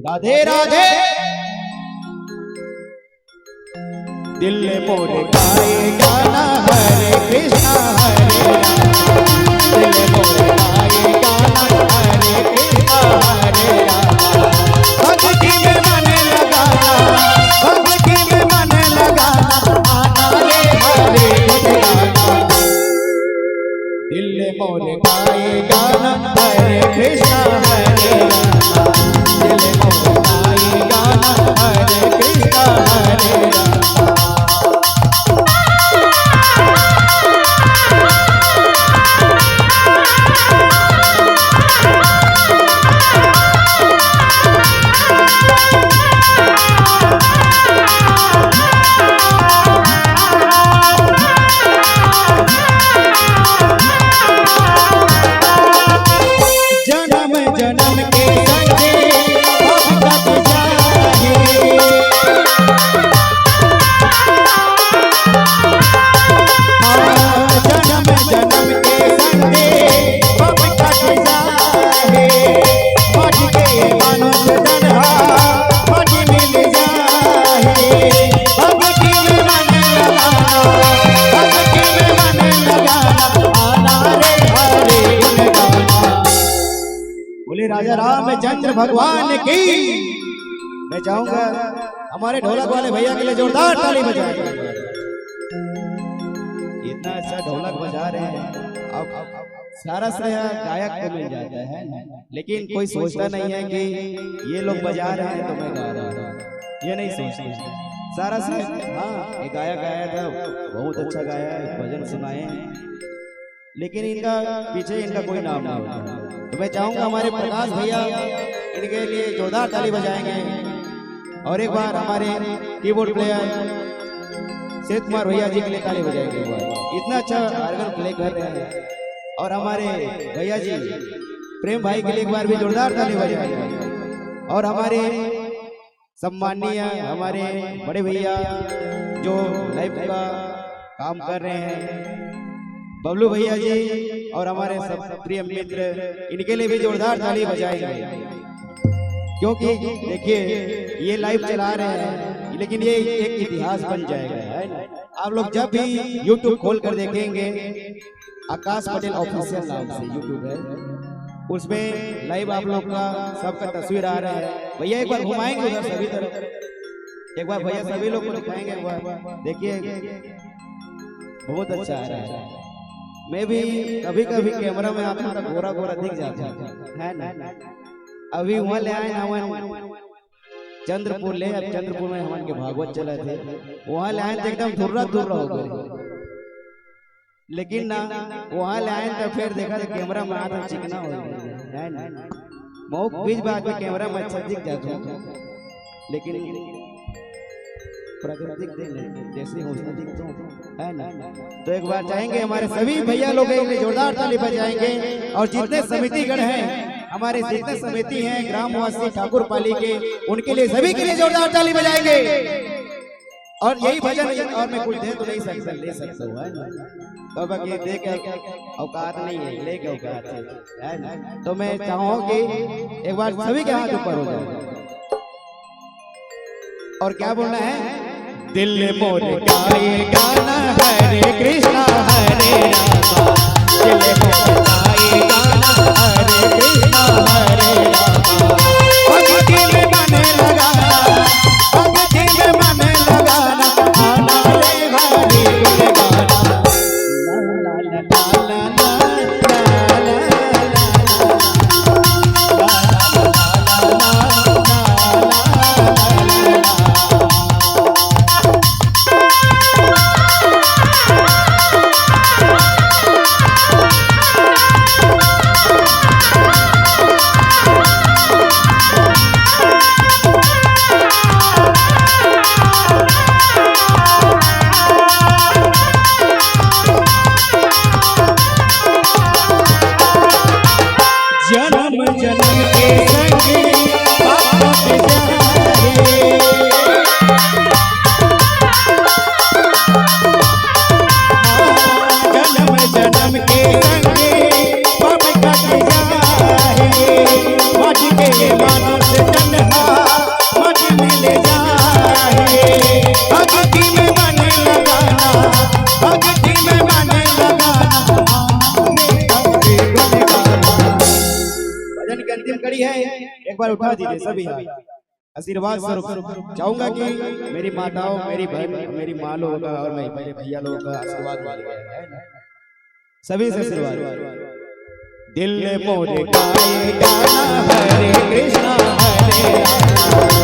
राधे राधे। दिल मोर गाए गाना हरे कृष्णा हरे राम। दिल मोर गाए गाना हरे कृष्णा हरे राम। भक्ति में मन लगाना, भक्ति में मन लगाना, आना रे हरे गाना। दिल मोर गाए गाना हरे कृष्णा हरे राम। दिल मोर गाए गाना हरे कृष्णा हरे राम। राजा रामचंद्र भगवान की। मैं चाहूंगा हमारे ढोलक वाले भैया के लिए जोरदार ताली बजाएं। इतना अच्छा ढोलक बजा रहे हैं, अब सारा श्रेय गायक को मिल जाता है, लेकिन कोई सोचता नहीं है कि ये लोग बजा रहे हैं तो मैं गा रहा हूँ, ये नहीं सोचते। सारा श्रेय हाँ ये गायक गाया था, बहुत अच्छा गाया है, भजन सुनाए, लेकिन इनका पीछे इनका कोई नाम नहीं होता। तो मैं चाहूंगा हमारे प्रकाश भैया इनके लिए जोरदार ताली बजाएंगे, और एक बार हमारे कीबोर्ड प्लेयर शेख कुमार भैया जी के लिए ताली बजाएंगे। इतना अच्छा ऑर्गन प्ले कर रहे हैं। और हमारे भैया जी प्रेम भाई के लिए एक बार भी जोरदार ताली बजाएंगे। और हमारे सम्माननीय हमारे बड़े भैया जो लाइव का काम कर रहे हैं, बबलू भैया जी और हमारे सब प्रिय मित्र, इनके लिए भी जोरदार ताली बजाएंगे। क्योंकि देखिए ये लाइव चला रहे हैं, लेकिन ये एक इतिहास बन जाएगा, है ना। आप लोग जब भी YouTube खोल कर देखेंगे, आकाश पटेल ऑफिशियल नाम से YouTube है, उसमें लाइव आप लोग का सबका तस्वीर आ रहा है। भैया एक बार घुमाएंगे उधर सभी तरफ, एक बार भैया सभी लोग को दिखाएंगे। एक बार देखिए बहुत अच्छा आ रहा है। मैं भी कभी कभी कैमरा में आता हूँ तो गोरा गोरा दिख जाता है ना। अभी वहाँ ले आए हवन चंद्रपुर ले, अब चंद्रपुर में हवन के भागवत चले थे, वहाँ ले आए तो एकदम धुर्रा धुर्रा हो गए, लेकिन ना वहाँ ले आए तो फिर देखा तो कैमरा में आता चिकना हो गया। बहुत बीच बात में कैमरा में अच्छा दिख जाता है, लेकिन प्राकृतिक जैसे हौसला दिखता है ना। तो एक बार चाहेंगे हमारे सभी भैया लोग जोरदार ताली बजाएंगे, और जितने समितिगण हैं, हमारे जितने समिति हैं ग्रामवासी ठाकुर पाली के, उनके लिए सभी के लिए जोरदार ताली बजाएंगे। और यही भजन और मैं कुछ दे तो नहीं सकता, ले सकता हूँ, है ना। तो बाकी दे के औकात नहीं है, ले के औकात है ना। तो मैं चाहूँगा कि एक बार सभी के हाथ ऊपर हो जाए, और क्या बोलना है, दिल मोर गाए गाना हरे कृष्णा हरे राम। दिल मोर गाए गाना हरे कृष्णा हरे राम। भक्ति में मन लगाना, भक्ति में मन लगाना, आना रे हरि गुण गाना। ला ला ला ला ला ला ला ला। अंतिम कड़ी है, एक बार उठा दीजिए सभी हाथ। आशीर्वाद स्वरूप चाहूंगा कि मेरी माताओं, मेरी बहन, मेरी माँ लोगों का और मेरे भैया लोगों का आशीर्वाद मिल गया है, सभी से आशीर्वाद। दिल मोरे गाए गाना हरे कृष्णा हरे राम।